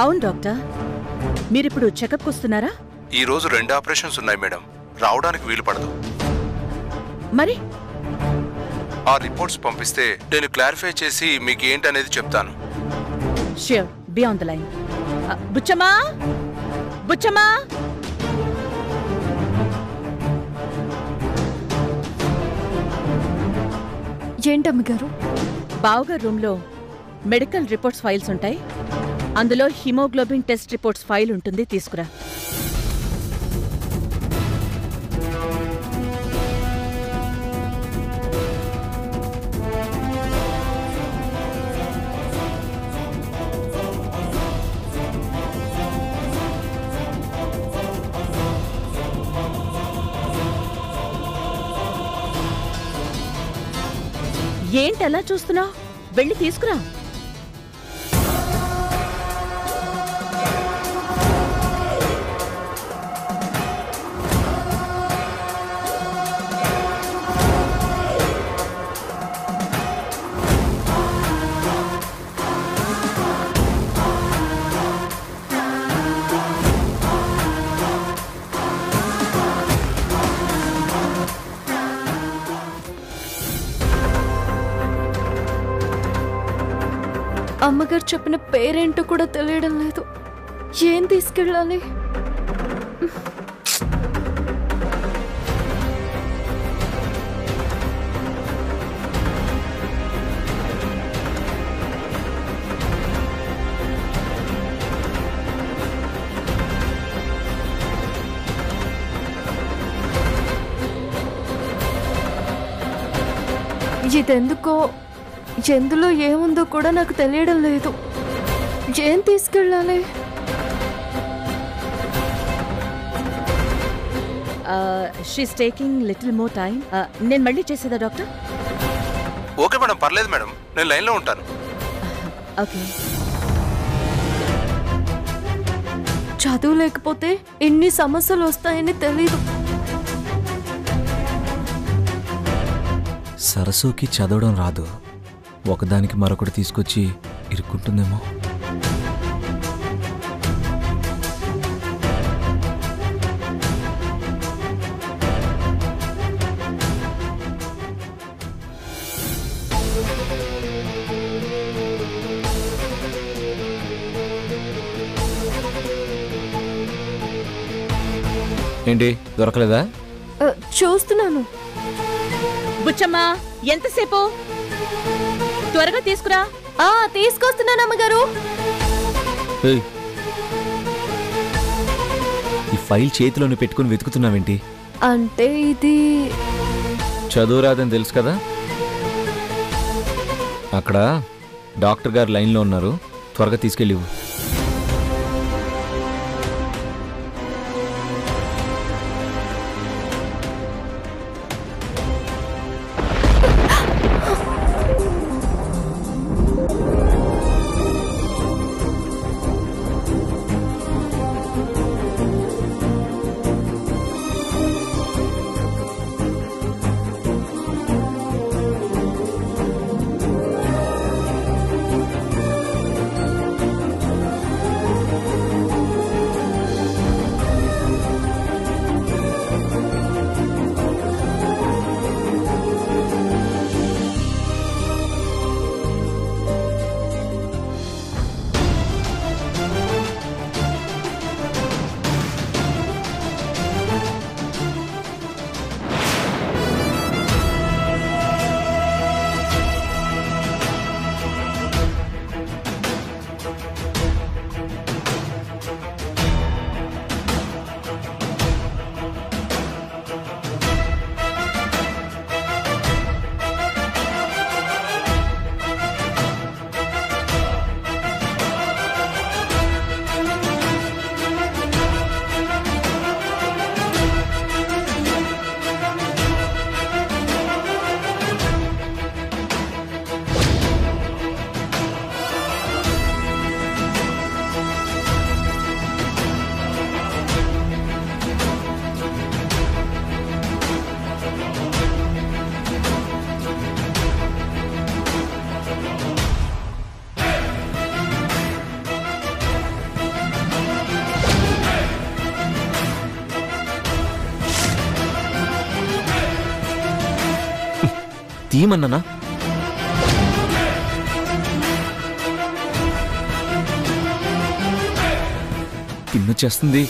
అవును డాక్టర్, మీరిప్పుడు చెకప్కి వస్తున్నారా? ఈ రోజు 2 ఆపరేషన్స్ ఉన్నాయి మేడం, రావడానికి వీలు పడదు. మరి ఆ రిపోర్ట్స్ పంపిస్తే నేను క్లారిఫై చేసి మీకు ఏంటనేది చెప్తాను. Sure, be on the line. బుచ్చమ్మా, బుచ్చమ్మా! ఏంటమ్మగారు? బావగారు రూమ్లో మెడికల్ రిపోర్ట్స్ ఫైల్స్ ఉంటాయి, అందులో హిమోగ్లోబిన్ టెస్ట్ రిపోర్ట్స్ ఫైల్ ఉంటుంది, తీసుకురా. ఏంటలా చూస్తున్నావు? వెళ్ళి తీసుకురా. అమ్మగారు చెప్పిన పేరేంటో కూడా తెలియడం లేదు. ఏం తీసుకెళ్ళాలి? ఇదెందుకో, ఎందులో ఏముందో కూడా నాకు తెలియడం లేదు. ఏం తీసుకెళ్ళాలి? She's taking little more time. నేను మళ్ళీ చేసేదా డాక్టర్? ఓకే మేడం, పర్లేదు మేడం, నేను లైన్లో ఉంటాను. ఓకే. చదువు లేకపోతే ఎన్ని సమస్యలు వస్తాయని తెలీదు. సరస్సుకి చదవడం రాదు, ఒకదానికి మరొకటి తీసుకొచ్చి ఇరుక్కుంటుందేమో. ఏంటి దొరకలేదా? చూస్తున్నాను. బుచ్చమ్మా, ఎంతసేపు? త్వరగా తీసుకురా. తీసుకొస్తున్నాను అమ్మగారు. ఈ ఫైల్ చేతిలోనే పెట్టుకుని వెతుకుతున్నావేంటి? అంటే ఇది చదువు రాదని తెలుసు కదా. అక్కడ డాక్టర్ గారు లైన్లో ఉన్నారు, త్వరగా తీసుకెళ్ళివు. తీయమన్నానా? తిన్నొచ్చేస్తుంది.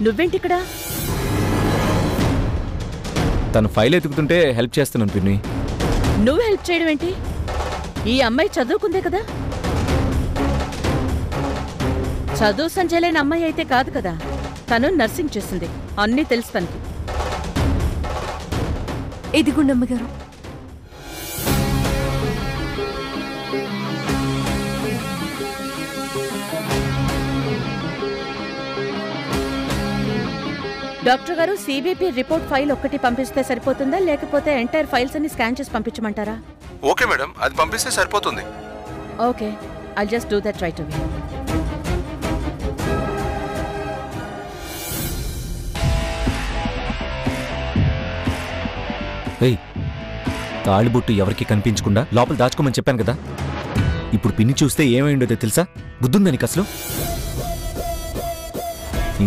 నువ్వేంటిక్కడ? తను ఫైల్ ఎతుకుతుంటే హెల్ప్ చేస్తున్నాను పిన్ని. నువ్వు హెల్ప్ చేయడం ఏంటి? ఈ అమ్మాయి చదువుకుందే కదా. చదువు సంజయ్ అమ్మాయి అయితే కాదు కదా. తను నర్సింగ్ చేస్తుంది, అన్నీ తెలుసు తనకి. ఇదిగోండి అమ్మగారు. డాక్టర్ గారు, సిబిపి రిపోర్ట్ ఫైల్ ఒక్కటి పంపిస్తే సరిపోతుందా, లేకపోతే ఎంటైర్ ఫైల్స్ అన్ని స్కాన్ చేసి పంపించమంటారా? ఓకే మేడం, అది పంపిస్తే సరిపోతుంది. Okay, I'll just do that right away. ఏయ్, తాళిబొట్టు ఎవరికి కనిపించకుండా లోపల దాచుకోమని చెప్పాను కదా. ఇప్పుడు పిన్ని చూస్తే ఏమైండో తెలుసా? బుద్ధుందా నీకు అసలు?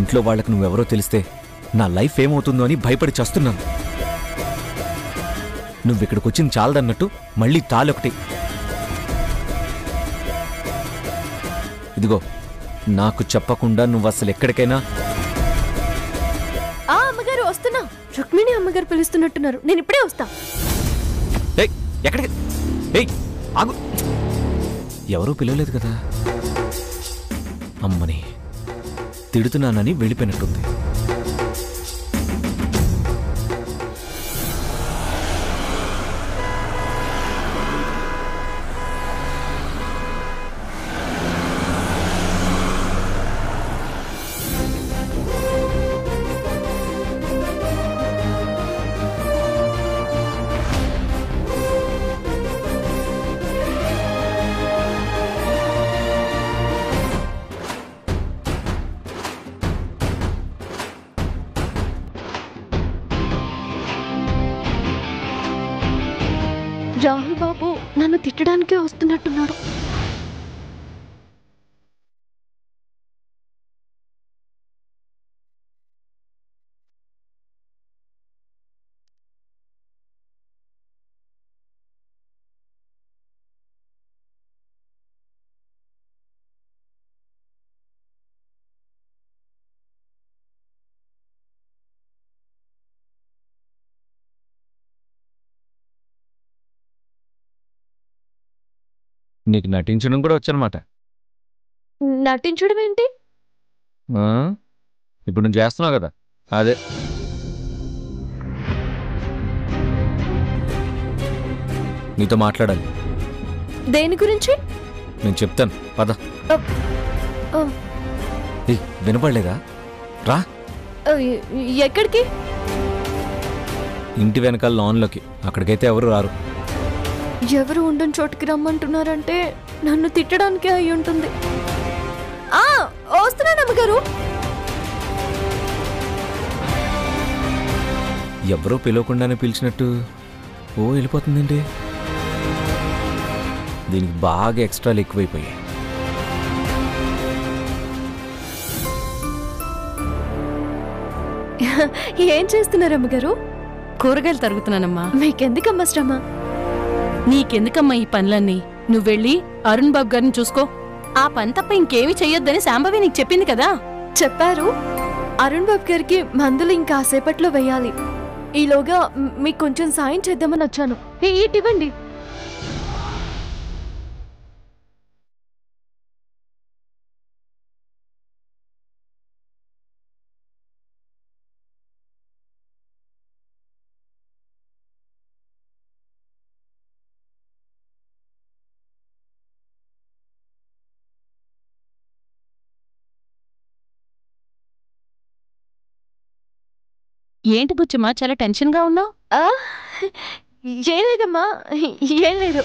ఇంట్లో వాళ్ళకి నువ్వెవరో తెలిస్తే నా లైఫ్ ఏమవుతుందో అని భయపడి చస్తున్నాను. నువ్విక్కడికి వచ్చింది చాలదన్నట్టు మళ్ళీ తాళొకటి. ఇదిగో, నాకు చెప్పకుండా నువ్వు అసలు ఎక్కడికైనా. అమ్మగారు వస్తున్నా. రుక్మిణి అమ్మగారు పిలుస్తున్నట్టున్నారు, నేను ఇప్పుడే వస్తా. ఎక్కడికి? ఏయ్ ఆగు, ఎవరూ పిలవలేదు కదా. అమ్మని తిడుతున్నానని వెళ్ళిపోయినట్టుంది. రాహుల్ బాబు నన్ను తిట్టడానికే వస్తున్నట్టున్నాడు. నీకు నటించడం కూడా వచ్చనమాట. నటించడం ఏంటి? ఇప్పుడు నువ్వు చేస్తున్నావు కదా అదే. నీతో మాట్లాడాలి. దేని గురించి? నేను చెప్తాను, పద. వినపడలేదా? రా. ఎక్కడికి? ఇంటి వెనకాల లాన్లోకి. అక్కడికైతే ఎవరు రారు. ఎవరు ఉండని చోటుకి రమ్మంటున్నారంటే నన్ను తిట్టడానికే అయి ఉంటుంది. వస్తున్నాను అమ్మగారు. ఎవరో పిలవకుండానే పిలిచినట్టు ఓ వెళ్ళిపోతుందండి. దీనికి బాగా ఎక్స్ట్రాలు ఎక్కువైపోయాయి. ఏం చేస్తున్నారు అమ్మగారు? కూరగాయలు తరుగుతున్నానమ్మా. మీకెందుకమ్మా శ్రమ? నీకెందుకమ్మా ఈ పనులన్నీ? నువ్వెళ్ళి అరుణ్ బాబు గారిని చూసుకో. ఆ పని తప్ప ఇంకేమీ చెయ్యొద్దని శాంభవి నీకు చెప్పింది కదా. చెప్పారు. అరుణ్ బాబు గారికి మందులు ఇంకాసేపట్లో వేయాలి. ఈలోగా మీకు కొంచెం సాయం చేద్దామని వచ్చాను. ఇవ్వండి. ఏంటి బుచ్చమ్మా, చాలా టెన్షన్గా ఉన్నావు? ఏం లేదమ్మా, ఏం లేదు.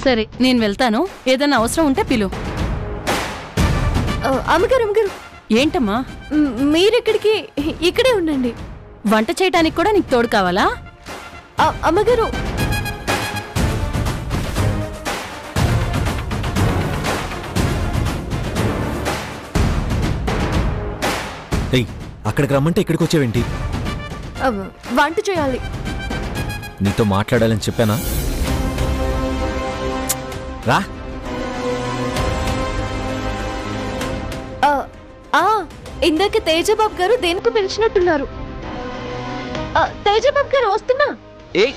సరే నేను వెళ్తాను, ఏదైనా అవసరం ఉంటే పిలు. అమ్మగారు అమ్మగారు, ఏంటమ్మా? మీరెక్కడికి? ఇక్కడే ఉండండి. వంట చేయటానికి కూడా నీకు తోడు కావాలా? అమ్మగారు, ఏయ్, అక్కడికి రమ్మంటే ఇక్కడికి వచ్చావేంటి? వంట చేయాలి. నీతో మాట్లాడాలని చెప్పానా? రా. ఇందాక తేజబాబు గారు దేనికి పిలిచినట్టున్నారు. తేజబాబు గారు వస్తున్నా. ఏయ్,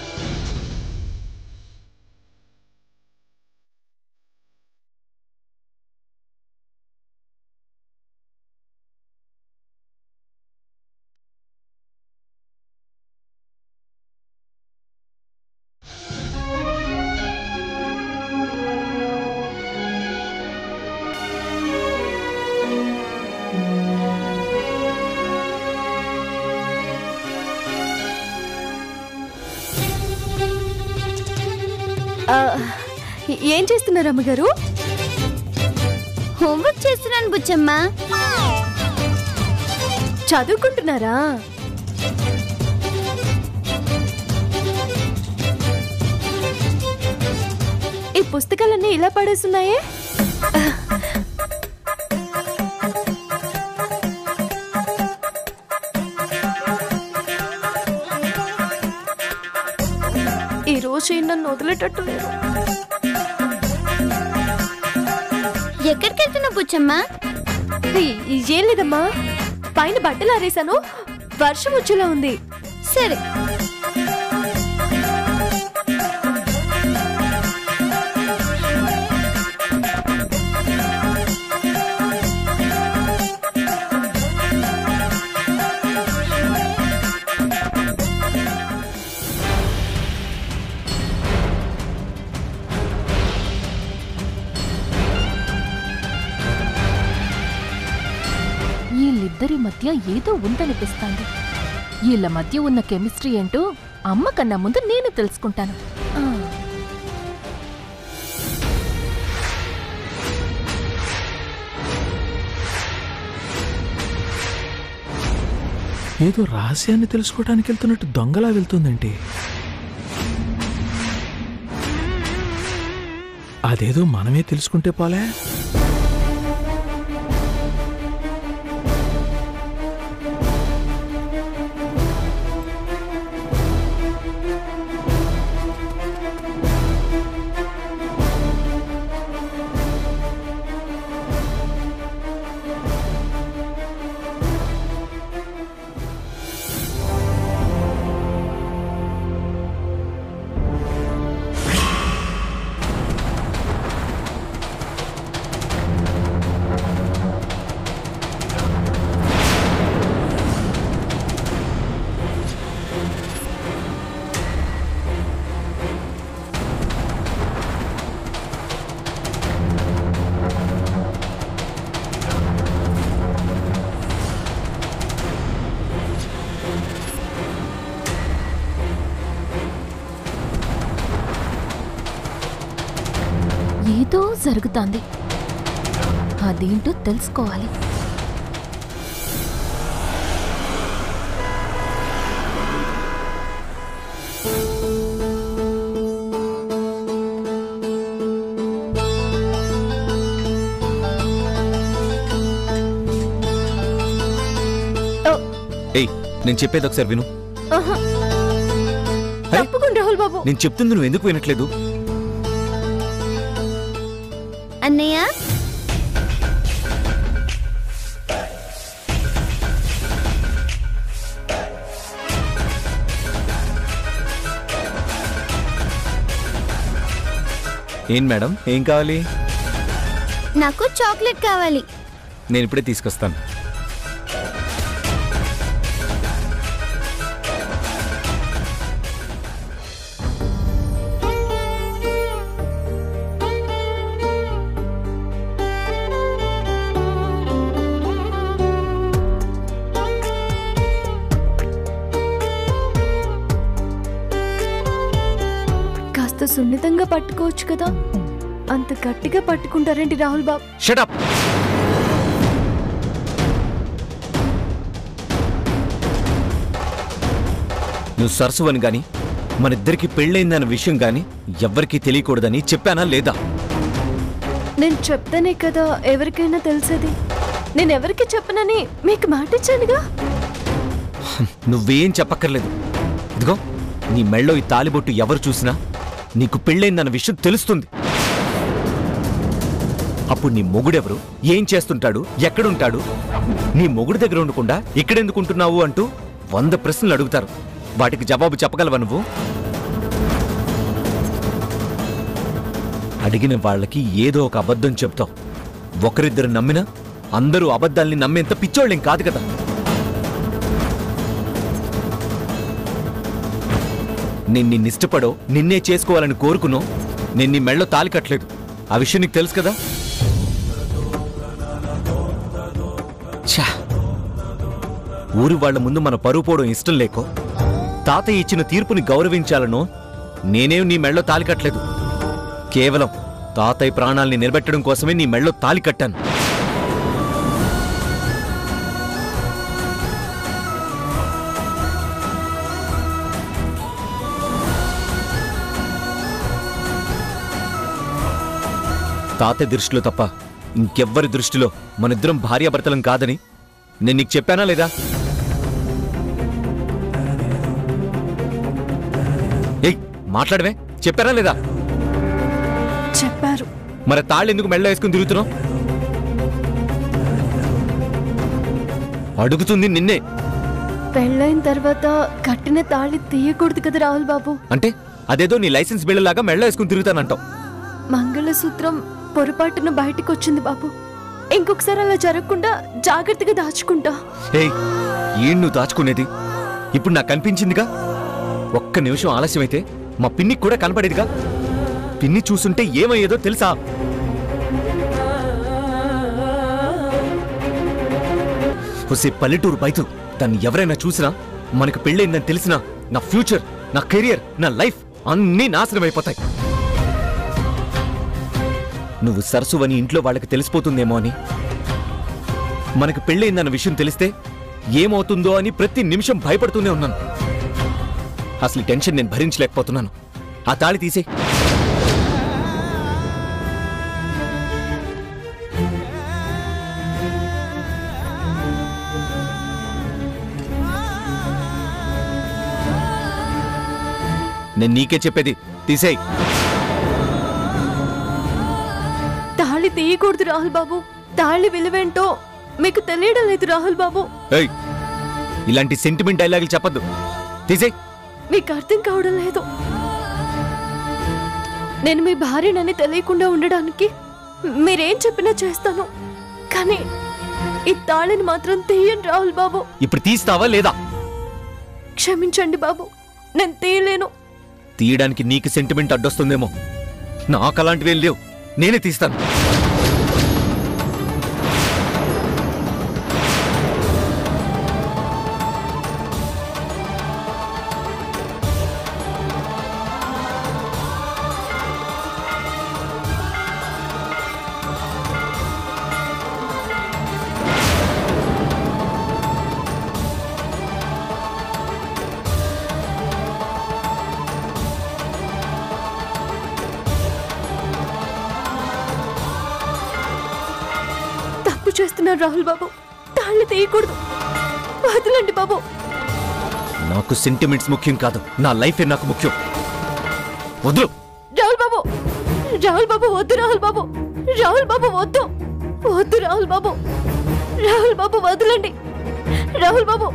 ఏం చేస్తున్నారు అమ్మగారు? హోంవర్క్ చేస్తున్నాను బుచ్చమ్మ. చదువుకుంటున్నారా? ఈ పుస్తకాలన్నీ ఇలా పడేస్తున్నాయే. ఈ రోజు నన్ను వదిలేటట్టు లేదు. ఎక్కడికి వెళ్తున్నావు బుచ్చమ్మ? ఏం లేదమ్మా, పైన బట్టలు ఆరేసాను, వర్షం వచ్చేలా ఉంది. సరే. వీళ్ళిద్దరి మధ్య ఏదో ఉందనిపిస్తాంది. వీళ్ళ మధ్య ఉన్న కెమిస్ట్రీ ఏంటో అమ్మ కన్నా ముందు నేను తెలుసుకుంటాను. ఏదో రహస్యాన్ని తెలుసుకోవడానికి వెళ్తున్నట్టు దొంగలా వెళ్తుందంటే అదేదో మనమే తెలుసుకుంటే పోలే. ఏదో జరుగుతాంది, అదేంటో తెలుసుకోవాలి. ఏయ్, నేను చెప్పేది ఒకసారి విను. తప్పకుండా రాహుల్ బాబు. నేను చెప్తుంది నువ్వు ఎందుకు వినట్లేదు? అన్నయ్య, ఏం మేడం, ఏం కావాలి? నాకు చాక్లెట్ కావాలి. నేను ఇప్పుడే తీసుకొస్తాను. కాస్త సున్నితంగా పట్టుకోవచ్చు కదా, అంత గట్టిగా పట్టుకుంటారేంటి రాహుల్ బాబు? Shut up. నువ్వు సరస్వని గాని మనిద్దరికి పెళ్ళైందన్న విషయం గాని ఎవ్వరికీ తెలియకూడదని చెప్పానా లేదా? నేను చెప్తానే కదా ఎవరికైనా తెలిసేది. నేను ఎవరికి చెప్పనని మీకు మాట ఇచ్చానుగా. నువ్వేం చెప్పక్కర్లేదు. ఇదిగో నీ మెళ్ళో ఈ తాలిబొట్టు ఎవరు చూసినా నీకు పెళ్ళైందన్న విషయం తెలుస్తుంది. అప్పుడు నీ మొగుడెవరు, ఏం చేస్తుంటాడు, ఎక్కడుంటాడు, నీ మొగుడు దగ్గర ఉండకుండా ఇక్కడెందుకుంటున్నావు అంటూ 100 ప్రశ్నలు అడుగుతారు. వాటికి జవాబు చెప్పగలవా నువ్వు? అడిగిన వాళ్ళకి ఏదో ఒక అబద్ధం చెప్తావు. ఒకరిద్దరు నమ్మినా అందరూ అబద్ధాల్ని నమ్మేంత పిచ్చోళ్ళేం కాదు కదా. నేను నిన్నిష్టపడో నిన్నే చేసుకోవాలని కోరుకునో నేను నీ మెళ్ళో తాలి కట్టలేదు. ఆ విషయం నీకు తెలుసు కదా. ఛా, ఊరి వాళ్ల ముందు మన పరువు పోవడం ఇష్టం లేకో తాతయ్య ఇచ్చిన తీర్పుని గౌరవించాలనో నేనేం నీ మెళ్ళో తాలి కట్టలేదు. కేవలం తాతయ్య ప్రాణాల్ని నిలబెట్టడం కోసమే నీ మెళ్ళో తాలి కట్టాను. తాతయ్య దృష్టిలో తప్ప ఇంకెవ్వరి దృష్టిలో మనిద్దరం భార్యాభర్తలం కాదని నేను నీకు చెప్పానా లేదా? ఏయ్, మాట్లాడవే, చెప్పారా లేదా? చెప్పారు. మరి తాళ్ళు ఎందుకు మెళ్ళ వేసుకుని తిరుగుతున్నావు? అడుగుతుంది నిన్నే. పెళ్ళైన తర్వాత కట్టిన తాళి తీయకూడదు కదా రాహుల్ బాబు. అంటే అదేదో నీ లైసెన్స్ బిళ్ళలాగా మెళ్ళ వేసుకుని తిరుగుతానంటావు. మంగళసూత్రం పొరపాటున బయటికి వచ్చింది బాబు. ఇంకొకసారి అలా జరగకుండా జాగ్రత్తగా దాచుకుంటా. ఏయ్, ఏం నువ్వు దాచుకునేది? ఇప్పుడు నాకు కనిపించిందిగా. ఒక్క నిమిషం ఆలస్యమైతే మా పిన్నికి కూడా కనపడేదిగా. పిన్ని చూసుంటే ఏమయ్యేదో తెలుసా? వసే పల్లెటూరు బయట దాన్ని ఎవరైనా చూసినా, మనకు పెళ్ళైందని తెలిసినా నా ఫ్యూచర్, నా కెరియర్, నా లైఫ్ అన్నీ నాశనం అయిపోతాయి. నువ్వు సరసువని ఇంట్లో వాళ్ళకి తెలిసిపోతుందేమో అని, మనకు పెళ్ళైందన్న విషయం తెలిస్తే ఏమవుతుందో అని ప్రతి నిమిషం భయపడుతూనే ఉన్నాను. అసలు టెన్షన్ నేను భరించలేకపోతున్నాను. ఆ తాళి తీసే. నేను నీకే చెప్పేది, తీసేయ్. తాళి తీయకూడదు రాహుల్ బాబు. తాళి విలువేంటో మీకు తెలియడం లేదు రాహుల్ బాబు. ఏయ్, ఇలాంటి సెంటిమెంట్ డైలాగులు చెప్పద్దు. తీసేయ్. మీకు అర్థం కావడం లేదు. నేను మీ భార్యనని తెలియకుండా ఉండడానికి మీరేం చెప్పినా చేస్తాను, కానీ ఈ తాళిని మాత్రం తీయండి రాహుల్ బాబు. ఇప్పుడు తీస్తావా లేదా? క్షమించండి బాబు, నేను తీయలేను. తీయడానికి నీకు సెంటిమెంట్ అడ్డొస్తుందేమో. నాకు అలాంటివేం లేవు, నేనే తీస్తాను. చేస్తున్నారు రాహుల్ బాబు. తాళి తీయకూడదు, వదలండి బాబు. నాకు సెంటిమెంట్స్ ముఖ్యం కాదు, నా లైఫే నాకు ముఖ్యం. వద్దు రాహుల్ బాబు. రాహుల్ బాబు వద్దు. రాహుల్ బాబు, రాహుల్ బాబు వద్దు. వద్దు రాహుల్ బాబు. రాహుల్ బాబు వదలండి. రాహుల్ బాబు,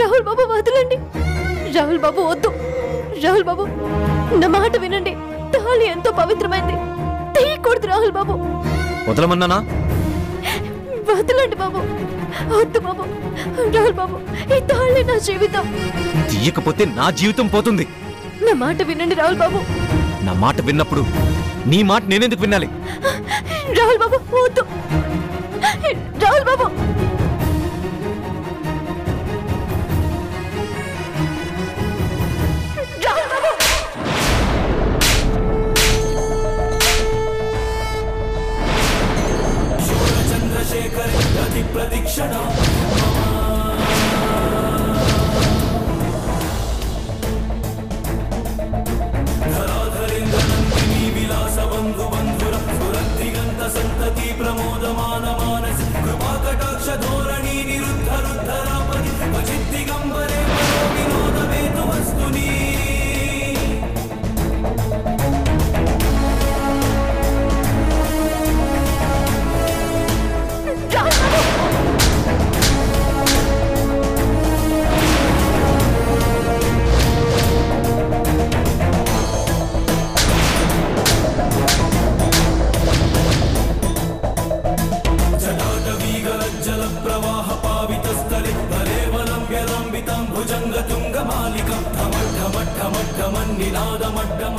రాహుల్ బాబు వదలండి. రాహుల్ బాబు వద్దు. రాహుల్ బాబు, నా మాట వినండి. తాళి ఎంతో పవిత్రమైంది, తీయకూడదు రాహుల్ బాబు. వదలమన్నానా? వదలండి బాబు. వద్దు బాబు. రాహుల్ బాబు, ఈ తాళి నా జీవితం. తీయకపోతే నా జీవితం పోతుంది. నా మాట వినండి రాహుల్ బాబు. నా మాట విన్నప్పుడు నీ మాట నేనెందుకు వినాలి? రాహుల్ బాబు వద్దు. రాహుల్ బాబు. రాహుల్ బాబు. ప్రవాహ పావితస్థలే భలేవలం వ్యలంబితం భుజంగ తుంగ మాలికం ఢమఢమఢమఢమన్నినాదమడ్డమ